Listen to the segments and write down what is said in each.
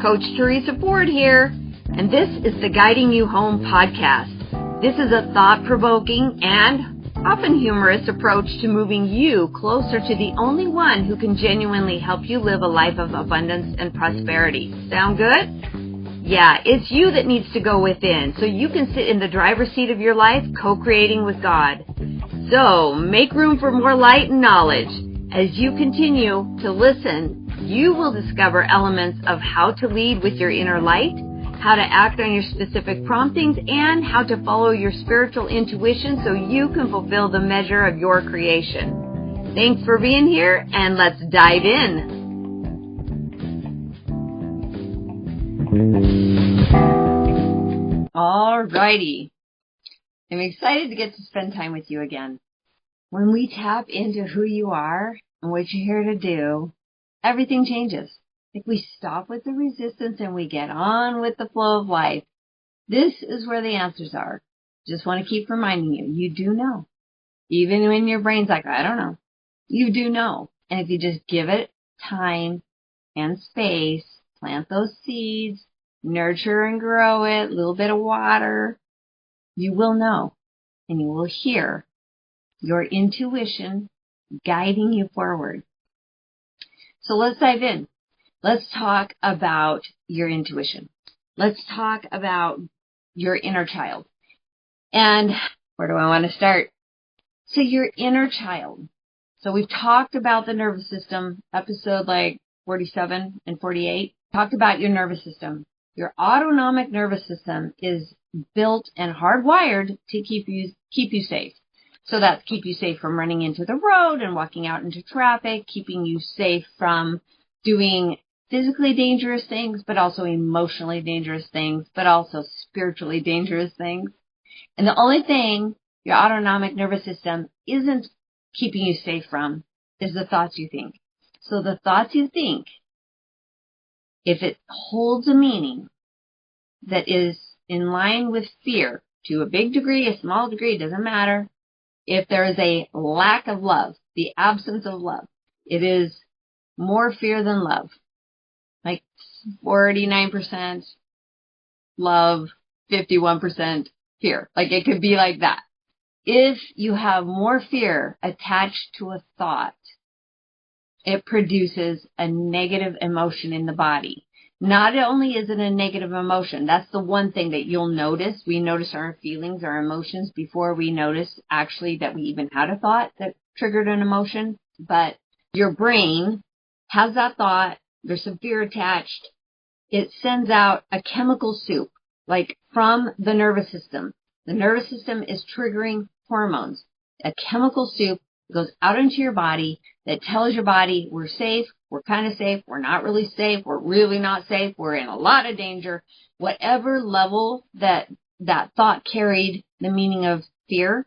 Coach Teresa Ford here, and this is the Guiding You Home podcast. This is a thought-provoking and often humorous approach to moving you closer to the only one who can genuinely help you live a life of abundance and prosperity. Sound good? Yeah, it's you that needs to go within so you can sit in the driver's seat of your life, co-creating with God. So, make room for more light and knowledge. As you continue to listen, you will discover elements of how to lead with your inner light, how to act on your specific promptings, and how to follow your spiritual intuition so you can fulfill the measure of your creation. Thanks for being here, and let's dive in. Alrighty. I'm excited to get to spend time with you again. When we tap into who you are and what you're here to do, everything changes. If we stop with the resistance and we get on with the flow of life, this is where the answers are. Just want to keep reminding you, you do know. Even when your brain's like, I don't know. You do know. And if you just give it time and space, plant those seeds, nurture and grow it, a little bit of water, you will know. And you will hear your intuition guiding you forward. So let's dive in. Let's talk about your intuition. Let's talk about your inner child. And where do I want to start? So your inner child. So we've talked about the nervous system, episode like 47 and 48. Talked about your nervous system. Your autonomic nervous system is built and hardwired to keep you safe. So that's keep you safe from running into the road and walking out into traffic, keeping you safe from doing physically dangerous things, but also emotionally dangerous things, but also spiritually dangerous things. And the only thing your autonomic nervous system isn't keeping you safe from is the thoughts you think. So the thoughts you think, if it holds a meaning that is in line with fear, to a big degree, a small degree, doesn't matter. If there is a lack of love, the absence of love, it is more fear than love. Like 49% love, 51% fear. Like it could be like that. If you have more fear attached to a thought, it produces a negative emotion in the body. Not only is it a negative emotion, that's the one thing that you'll notice. We notice our feelings, our emotions before we notice actually that we even had a thought that triggered an emotion. But your brain has that thought. There's some fear attached. It sends out a chemical soup, like from the nervous system. The nervous system is triggering hormones. A chemical soup goes out into your body that tells your body we're safe, we're kind of safe, we're not really safe, we're really not safe, we're in a lot of danger. Whatever level that thought carried the meaning of fear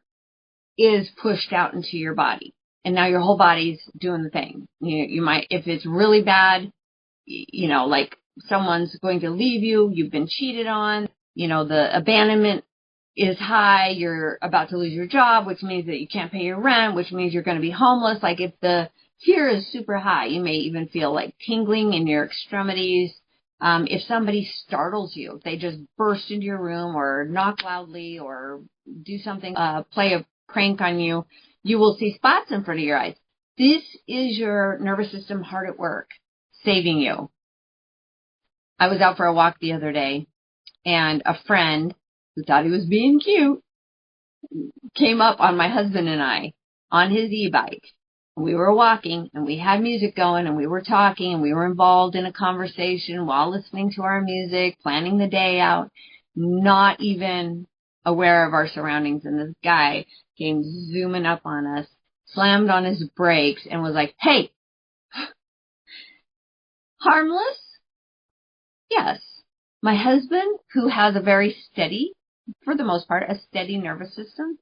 is pushed out into your body. And now your whole body's doing the thing. You might, if it's really bad, like someone's going to leave you, you've been cheated on, the abandonment is high, you're about to lose your job, which means that you can't pay your rent, which means you're going to be homeless. Like if the fear is super high, you may even feel like tingling in your extremities. If somebody startles you, if they just burst into your room or knock loudly or do something, play a prank on you, you will see spots in front of your eyes. This is your nervous system hard at work, saving you. I was out for a walk the other day, and a friend who thought he was being cute came up on my husband and I on his e-bike. We were walking, and we had music going, and we were talking, and we were involved in a conversation while listening to our music, planning the day out, not even aware of our surroundings. And this guy came zooming up on us, slammed on his brakes, and was like, "Hey, harmless?" Yes. My husband, who has a very steady, for the most part, a steady nervous system,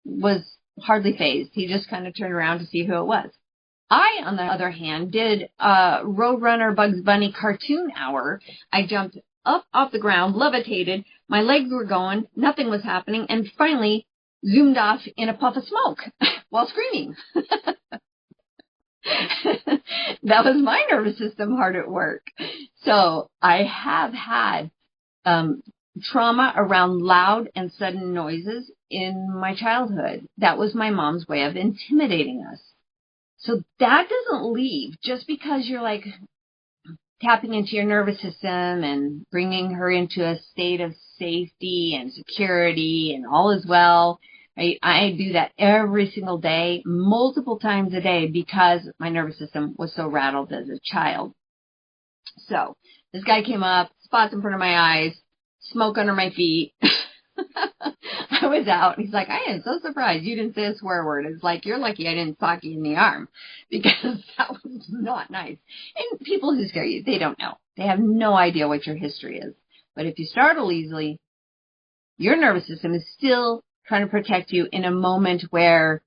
was hardly fazed. He just kind of turned around to see who it was. I, on the other hand, did a Roadrunner Bugs Bunny cartoon hour. I jumped up off the ground, levitated, my legs were going, nothing was happening, and finally zoomed off in a puff of smoke while screaming. That was my nervous system hard at work. So I have had trauma around loud and sudden noises in my childhood. That was my mom's way of intimidating us. So that doesn't leave just because you're like tapping into your nervous system and bringing her into a state of safety and security and all is well. Right? I do that every single day, multiple times a day, because my nervous system was so rattled as a child. So this guy came up, spots in front of my eyes, smoke under my feet. I was out. He's like, I am so surprised you didn't say a swear word. It's like, you're lucky I didn't sock you in the arm, because that was not nice. And people who scare you, they don't know. They have no idea what your history is. But if you startle easily, your nervous system is still trying to protect you in a moment where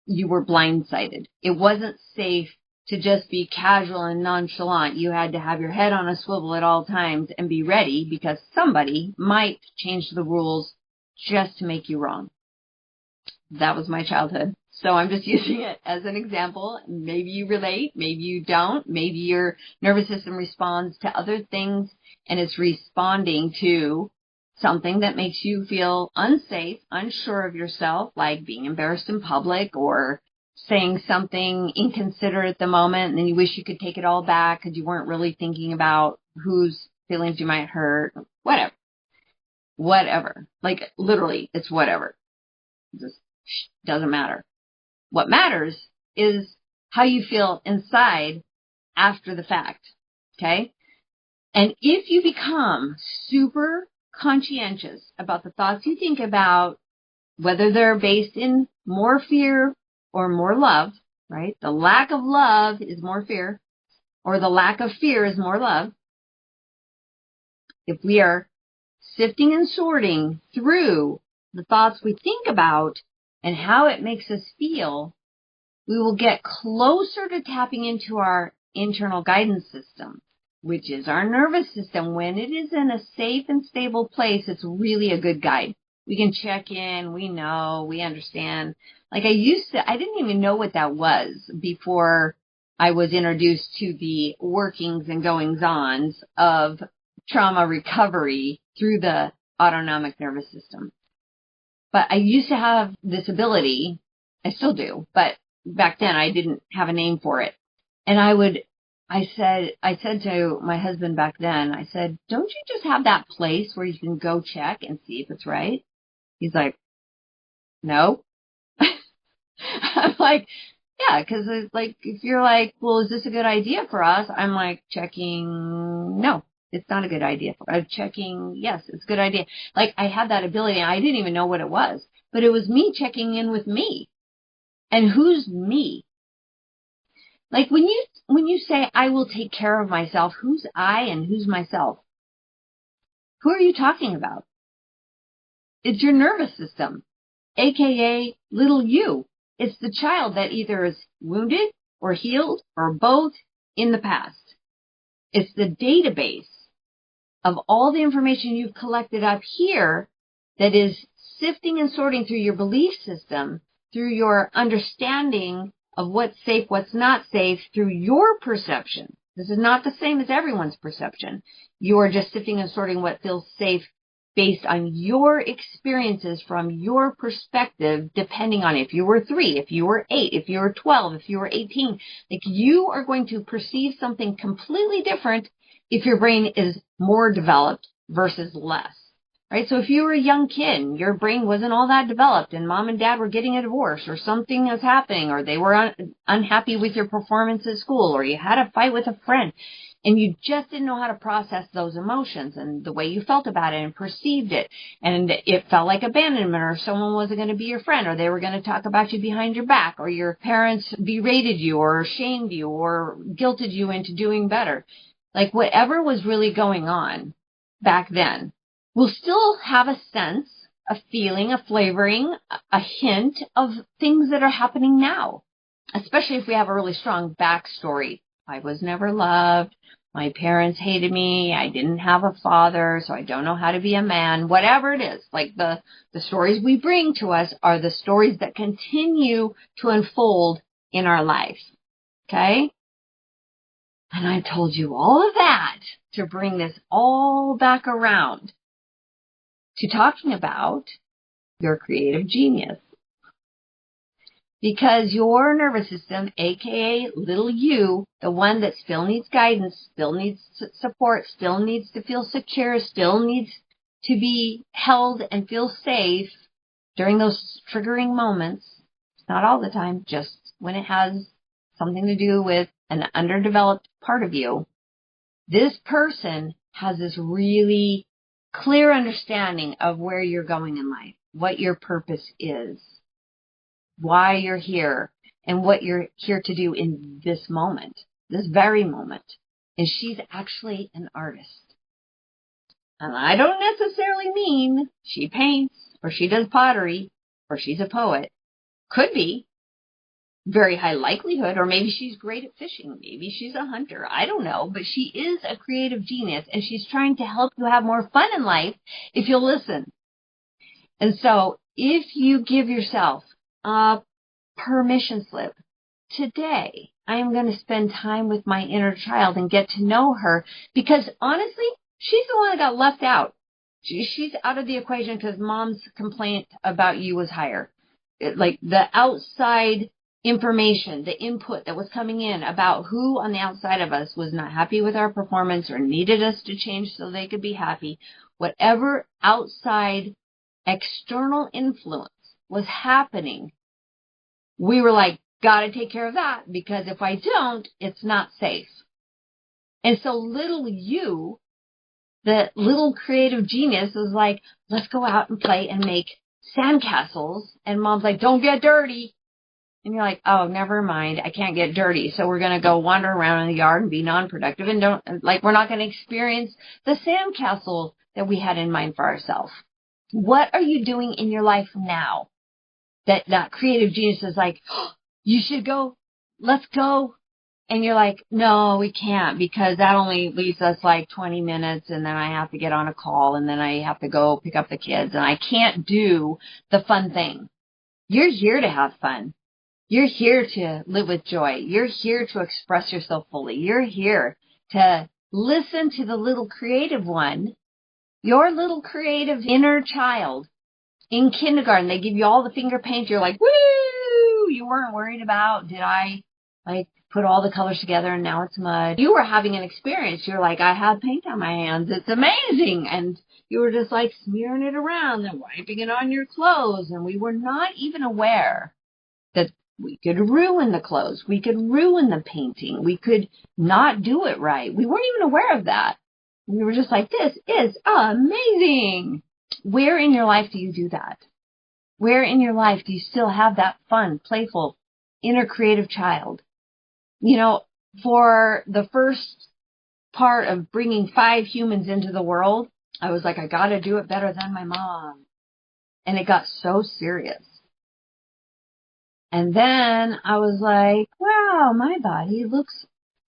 you were blindsided. It wasn't safe to just be casual and nonchalant. You had to have your head on a swivel at all times and be ready, because somebody might change the rules just to make you wrong. That was my childhood. So I'm just using it as an example. Maybe you relate, maybe you don't. Maybe your nervous system responds to other things and it's responding to something that makes you feel unsafe, unsure of yourself, like being embarrassed in public or saying something inconsiderate at the moment, and then you wish you could take it all back because you weren't really thinking about whose feelings you might hurt. Whatever. Like, literally, it's whatever. It just doesn't matter. What matters is how you feel inside after the fact. Okay? And if you become super conscientious about the thoughts you think about, whether they're based in more fear or more love, right? The lack of love is more fear, or the lack of fear is more love. If we are sifting and sorting through the thoughts we think about and how it makes us feel, we will get closer to tapping into our internal guidance system, which is our nervous system. When it is in a safe and stable place, it's really a good guide. We can check in, we know, we understand. Like I didn't even know what that was before I was introduced to the workings and goings-ons of trauma recovery through the autonomic nervous system. But I used to have this ability, I still do, but back then I didn't have a name for it. And I said to my husband back then, I said, don't you just have that place where you can go check and see if it's right? He's like, no. I'm like, yeah, because it's like, if you're like, well, is this a good idea for us? I'm like, checking, no, it's not a good idea. Checking, yes, it's a good idea. Like, I had that ability, and I didn't even know what it was. But it was me checking in with me. And who's me? Like, when you say, I will take care of myself, who's I and who's myself? Who are you talking about? It's your nervous system, aka little you. It's the child that either is wounded or healed or both in the past. It's the database of all the information you've collected up here that is sifting and sorting through your belief system, through your understanding of what's safe, what's not safe, through your perception. This is not the same as everyone's perception. You are just sifting and sorting what feels safe based on your experiences from your perspective, depending on if you were 3, if you were 8, if you were 12, if you were 18. Like, you are going to perceive something completely different if your brain is more developed versus less. Right? So if you were a young kid and your brain wasn't all that developed and mom and dad were getting a divorce or something was happening or they were unhappy with your performance at school or you had a fight with a friend and you just didn't know how to process those emotions and the way you felt about it and perceived it, and it felt like abandonment or someone wasn't going to be your friend or they were going to talk about you behind your back or your parents berated you or shamed you or guilted you into doing better. Like, whatever was really going on back then, we'll still have a sense, a feeling, a flavoring, a hint of things that are happening now, especially if we have a really strong backstory. I was never loved. My parents hated me. I didn't have a father, so I don't know how to be a man. Whatever it is, like the stories we bring to us are the stories that continue to unfold in our life. Okay? And I told you all of that to bring this all back around to talking about your creative genius. Because your nervous system, aka little you, the one that still needs guidance, still needs support, still needs to feel secure, still needs to be held and feel safe during those triggering moments, not all the time, just when it has something to do with an underdeveloped part of you, this person has this really clear understanding of where you're going in life, what your purpose is, why you're here, and what you're here to do in this moment, this very moment. And she's actually an artist. And I don't necessarily mean she paints, or she does pottery, or she's a poet. Could be. Very high likelihood, or maybe she's great at fishing. Maybe she's a hunter. I don't know, but she is a creative genius, and she's trying to help you have more fun in life if you'll listen. And so if you give yourself a permission slip, today I am going to spend time with my inner child and get to know her, because honestly, she's the one that got left out. She's out of the equation because mom's complaint about you was higher. Like the outside information, the input that was coming in about who on the outside of us was not happy with our performance or needed us to change so they could be happy, whatever outside external influence was happening, we were like, gotta take care of that, because if I don't, it's not safe. And so little you, the little creative genius, was like, let's go out and play and make sandcastles. And mom's like, don't get dirty. And you're like, oh, never mind. I can't get dirty. So we're going to go wander around in the yard and be non-productive. And we're not going to experience the sandcastle that we had in mind for ourselves. What are you doing in your life now that creative genius is like, oh, you should go, let's go. And you're like, no, we can't, because that only leaves us like 20 minutes, and then I have to get on a call, and then I have to go pick up the kids, and I can't do the fun thing. You're here to have fun. You're here to live with joy. You're here to express yourself fully. You're here to listen to the little creative one, your little creative inner child. In kindergarten, they give you all the finger paint. You're like, woo! You weren't worried about, did I put all the colors together and now it's mud? You were having an experience. You're like, I have paint on my hands. It's amazing. And you were just like smearing it around and wiping it on your clothes. And we were not even aware that we could ruin the clothes. We could ruin the painting. We could not do it right. We weren't even aware of that. We were just like, this is amazing. Where in your life do you do that? Where in your life do you still have that fun, playful, inner creative child? You know, for the first part of bringing 5 humans into the world, I was like, I got to do it better than my mom. And it got so serious. And then I was like, wow, my body looks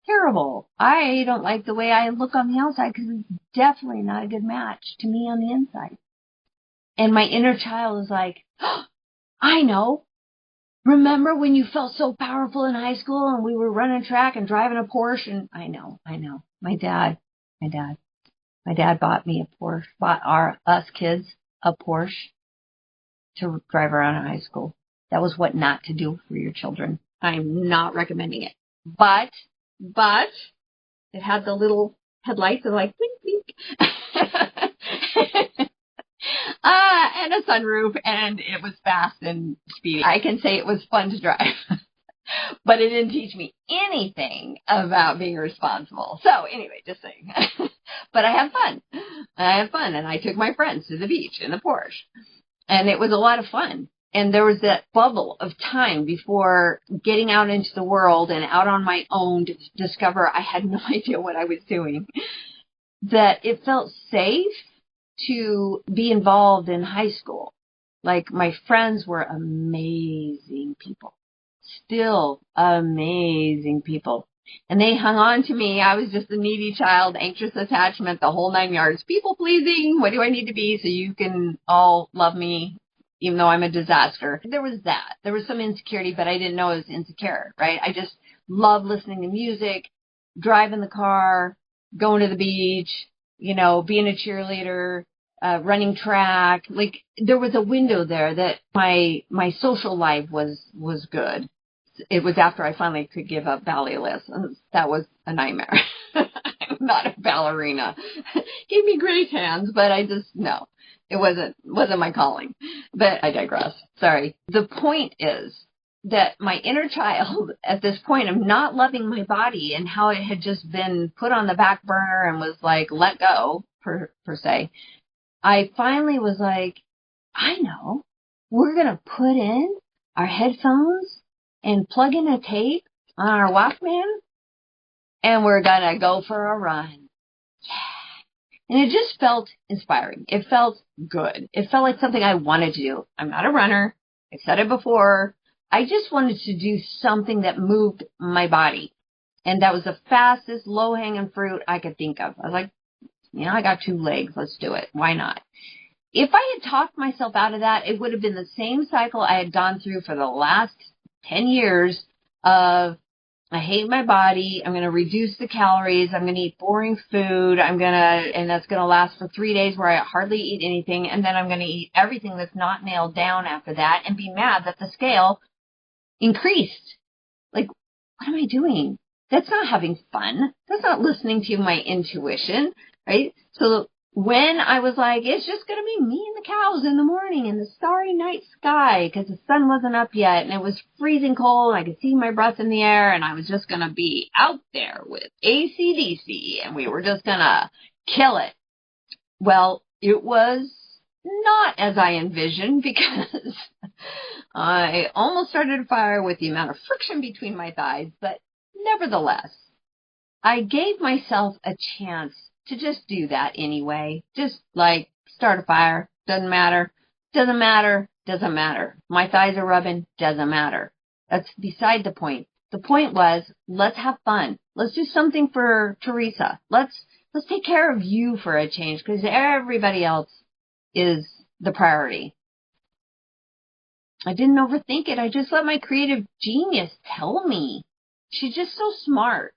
terrible. I don't like the way I look on the outside, because it's definitely not a good match to me on the inside. And my inner child is like, oh, I know. Remember when you felt so powerful in high school and we were running track and driving a Porsche? And I know. My dad bought me a Porsche, bought us kids a Porsche to drive around in high school. That was what not to do for your children. I'm not recommending it. But it had the little headlights that were like, blink, blink. And a sunroof, and it was fast and speedy. I can say it was fun to drive, but it didn't teach me anything about being responsible. So anyway, just saying. But I had fun. And I took my friends to the beach in the Porsche, and it was a lot of fun. And there was that bubble of time before getting out into the world and out on my own to discover I had no idea what I was doing, that it felt safe to be involved in high school. Like, my friends were amazing people, still amazing people. And they hung on to me. I was just a needy child, anxious attachment, the whole 9 yards, people pleasing. What do I need to be so you can all love me, even though I'm a disaster? There was that. There was some insecurity, but I didn't know I was insecure, right? I just loved listening to music, driving the car, going to the beach, being a cheerleader, running track. Like there was a window there that my social life was good. It was after I finally could give up ballet lessons. That was a nightmare. I'm not a ballerina. Gave me great hands, but no, it wasn't my calling. But I digress. Sorry. The point is that my inner child at this point, I'm not loving my body and how it had just been put on the back burner and was like, let go per se. I finally was like, I know, we're going to put in our headphones and plug in a tape on our Walkman, and we're going to go for a run. Yeah. And it just felt inspiring. It felt good. It felt like something I wanted to do. I'm not a runner. I've said it before. I just wanted to do something that moved my body. And that was the fastest low-hanging fruit I could think of. I was like, I got 2 legs. Let's do it. Why not? If I had talked myself out of that, it would have been the same cycle I had gone through for the last 10 years of, I hate my body. I'm going to reduce the calories. I'm going to eat boring food. And that's going to last for 3 days where I hardly eat anything. And then I'm going to eat everything that's not nailed down after that and be mad that the scale increased. Like, what am I doing? That's not having fun. That's not listening to my intuition, right? So when I was like, it's just going to be me and the cows in the morning in the starry night sky because the sun wasn't up yet and it was freezing cold. I could see my breath in the air and I was just going to be out there with AC/DC and we were just going to kill it. Well, it was not as I envisioned because I almost started a fire with the amount of friction between my thighs, but nevertheless, I gave myself a chance to just do that anyway. Just like start a fire. Doesn't matter. Doesn't matter. Doesn't matter. My thighs are rubbing. Doesn't matter. That's beside the point. The point was, let's have fun. Let's do something for Teresa. Let's take care of you for a change because everybody else is the priority. I didn't overthink it. I just let my creative genius tell me. She's just so smart.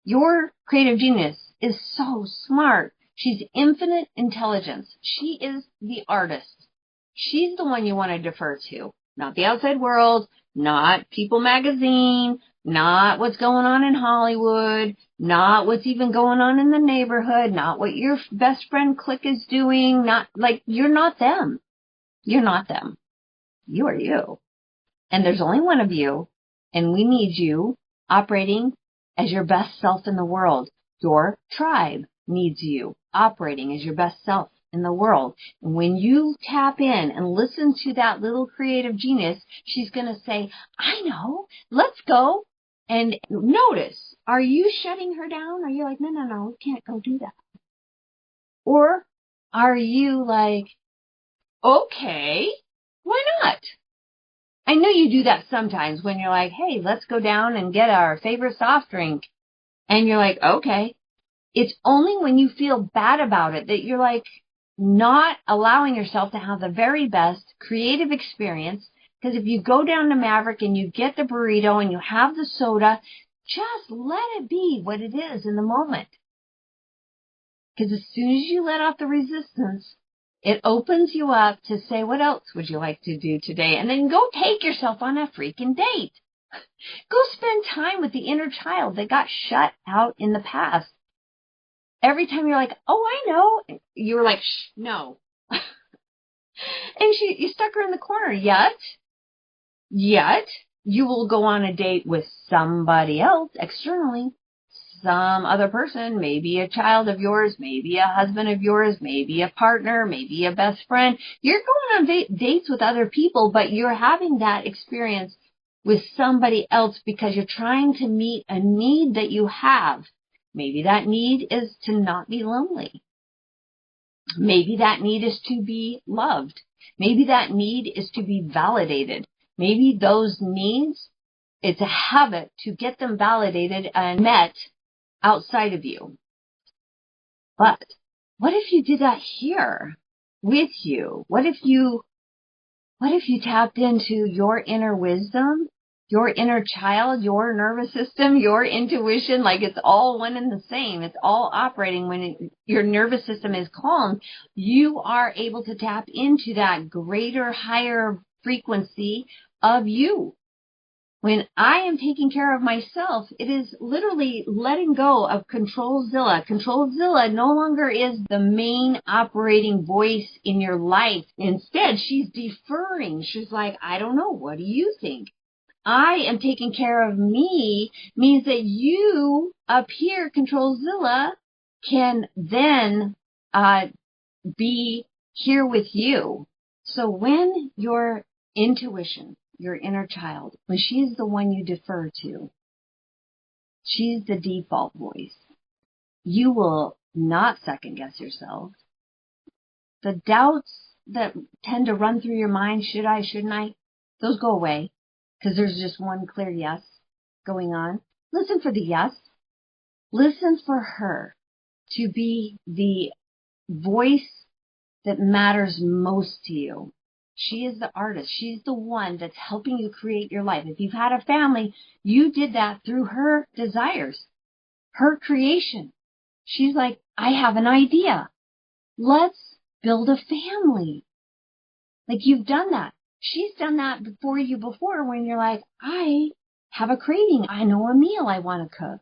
Your creative genius is so smart. She's infinite intelligence. She is the artist. She's the one you want to defer to, not the outside world, not People magazine, not what's going on in Hollywood, not what's even going on in the neighborhood, not what your best friend clique is doing, not like you're not them. You're not them. You are you. And there's only one of you, and we need you operating as your best self in the world. Your tribe needs you operating as your best self in the world. And when you tap in and listen to that little creative genius, she's going to say, I know, let's go. And notice, are you shutting her down? Are you like, no, we can't go do that? Or are you like, okay, why not? I know you do that sometimes when you're like, hey, let's go down and get our favorite soft drink. And you're like, okay. It's only when you feel bad about it that you're like not allowing yourself to have the very best creative experience. Because if you go down to Maverick and you get the burrito and you have the soda, just let it be what it is in the moment. Because as soon as you let off the resistance, it opens you up to say, what else would you like to do today? And then go take yourself on a freaking date. Go spend time with the inner child that got shut out in the past. Every time you're like, oh, I know, you were like, shh, no. And you stuck her in the corner. Yet, you will go on a date with somebody else externally. Some other person, maybe a child of yours, maybe a husband of yours, maybe a partner, maybe a best friend. You're going on dates with other people, but you're having that experience with somebody else because you're trying to meet a need that you have. Maybe that need is to not be lonely. Maybe that need is to be loved. Maybe that need is to be validated. Maybe those needs, it's a habit to get them validated and met outside of you. But what if you did that here with you? What if you tapped into your inner wisdom, your inner child, your nervous system, your intuition, like it's all one and the same. It's all operating when your nervous system is calm. You are able to tap into that greater, higher frequency of you. When I am taking care of myself, it is literally letting go of Controlzilla. Controlzilla no longer is the main operating voice in your life. Instead, she's deferring. She's like, I don't know. What do you think? I am taking care of me means that you up here, Controlzilla, can then be here with you. So when your intuition, your inner child, when she's the one you defer to, she's the default voice, you will not second guess yourself. The doubts that tend to run through your mind, should I, shouldn't I, those go away. Because there's just one clear yes going on. Listen for the yes. Listen for her to be the voice that matters most to you. She is the artist. She's the one that's helping you create your life. If you've had a family, you did that through her desires, her creation. She's like, I have an idea. Let's build a family. Like you've done that. She's done that for you before when you're like, I have a craving. I know a meal I want to cook.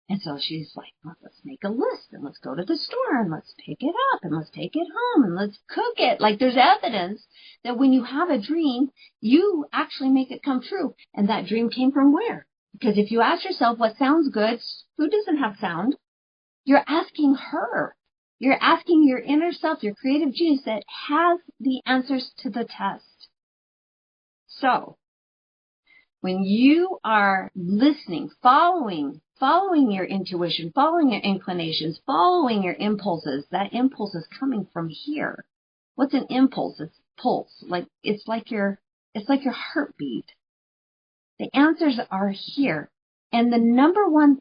And so she's like, well, let's make a list and let's go to the store and let's pick it up and let's take it home and let's cook it. Like there's evidence that when you have a dream, you actually make it come true. And that dream came from where? Because if you ask yourself what sounds good, who doesn't have sound? You're asking her. You're asking your inner self, your creative genius that has the answers to the test. So, when you are listening, following your intuition, following your inclinations, following your impulses, that impulse is coming from here. What's an impulse? It's pulse. It's like your heartbeat. The answers are here. And the number one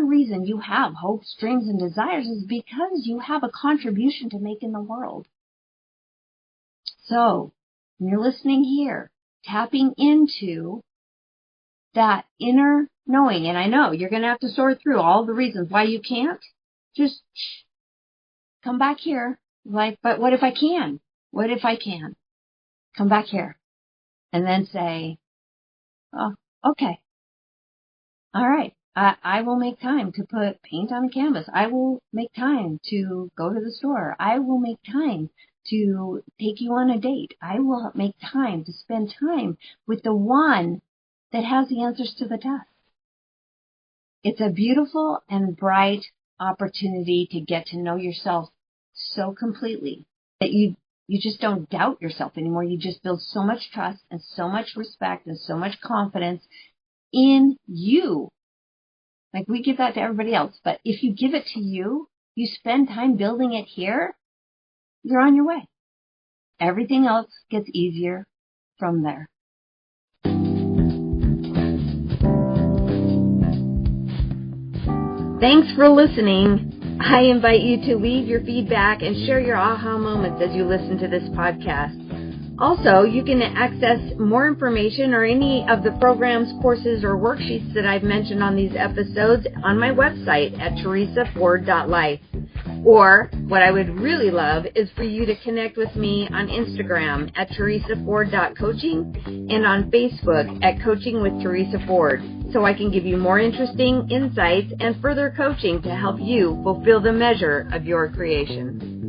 reason you have hopes, dreams, and desires is because you have a contribution to make in the world. So, when you're listening here, tapping into that inner knowing, and I know you're going to have to sort through all the reasons why you can't, just come back here. Like, but what if I can? What if I can? Come back here. And then say, oh, okay. All right. I will make time to put paint on a canvas. I will make time to go to the store. I will make time to take you on a date. I will make time to spend time with the one that has the answers to the test. It's a beautiful and bright opportunity to get to know yourself so completely that you just don't doubt yourself anymore. You just build so much trust and so much respect and so much confidence in you. Like we give that to everybody else, but if you give it to you, you spend time building it here, you're on your way. Everything else gets easier from there. Thanks for listening. I invite you to leave your feedback and share your aha moments as you listen to this podcast. Also, you can access more information or any of the programs, courses, or worksheets that I've mentioned on these episodes on my website at teresaford.life. Or, what I would really love is for you to connect with me on Instagram at teresaford.coaching and on Facebook at Coaching with Teresa Ford, so I can give you more interesting insights and further coaching to help you fulfill the measure of your creation.